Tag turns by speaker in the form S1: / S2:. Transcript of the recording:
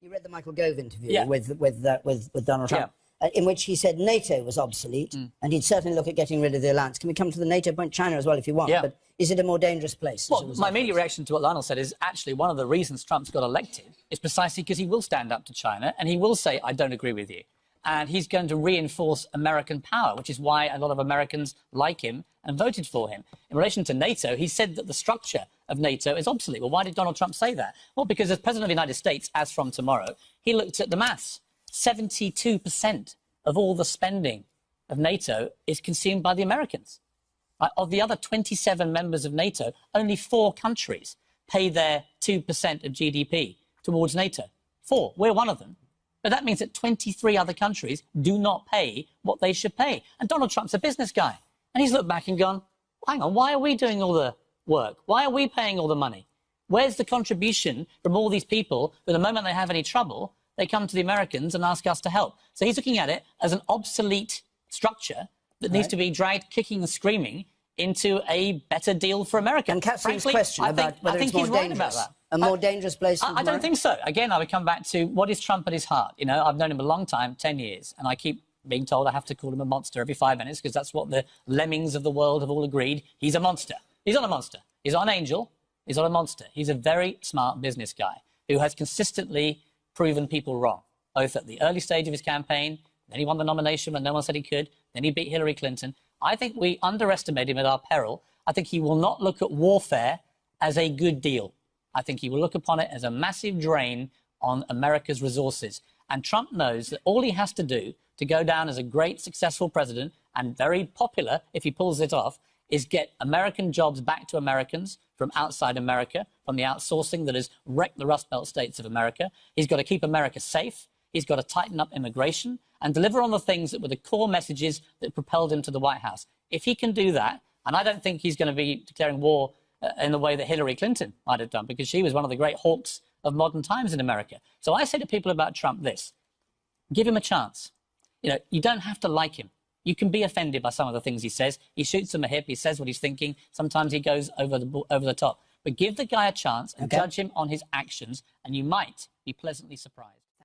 S1: You read the Michael Gove interview
S2: Yeah.
S1: with Donald Trump, in which he said NATO was obsolete, and he'd certainly look at getting rid of the alliance. Can we come to the NATO point? China as well, if you want.
S2: Yeah.
S1: But is it a more dangerous place?
S2: Well, my immediate reaction to what Lionel said is actually one of the reasons Trump's got elected is precisely because he will stand up to China and he will say, I don't agree with you. And he's going to reinforce American power, which is why a lot of Americans like him and voted for him. In relation to NATO, he said that the structure of NATO is obsolete. Well, why did Donald Trump say that? Well, because as President of the United States, as from tomorrow, he looked at the maths. 72% of all the spending of NATO is consumed by the Americans. Of the other 27 members of NATO, only 4 countries pay their 2% of GDP towards NATO. 4. We're one of them. But that means that 23 other countries do not pay what they should pay. And Donald Trump's a business guy. And he's looked back and gone, hang on, why are we doing all the work? Why are we paying all the money? Where's the contribution from all these people who, the moment they have any trouble, they come to the Americans and ask us to help? So he's looking at it as an obsolete structure that needs to be dragged kicking and screaming into a better deal for America.
S1: And Catherine's question about whether it's more dangerous. A more dangerous place?
S2: I don't think so. Again, I would come back to what is Trump at his heart. You know, I've known him a long time, 10 years, and I keep being told I have to call him a monster every 5 minutes because that's what the lemmings of the world have all agreed. He's a monster. He's not a monster. He's not an angel. He's not a monster. He's a very smart business guy who has consistently proven people wrong, both at the early stage of his campaign, then he won the nomination when no one said he could, then he beat Hillary Clinton. I think we underestimate him at our peril. I think he will not look at warfare as a good deal. I think he will look upon it as a massive drain on America's resources. And Trump knows that all he has to do to go down as a great, successful president and very popular, if he pulls it off, is get American jobs back to Americans from outside America, from the outsourcing that has wrecked the Rust Belt states of America. He's got to keep America safe. He's got to tighten up immigration and deliver on the things that were the core messages that propelled him to the White House. If he can do that, and I don't think he's going to be declaring war in the way that Hillary Clinton might have done, because she was one of the great hawks of modern times in America. So I say to people about Trump this: give him a chance. You know, you don't have to like him. You can be offended by some of the things he says. He shoots from the hip. He says what he's thinking. Sometimes he goes over the top. But give the guy a chance and judge him on his actions, and you might be pleasantly surprised.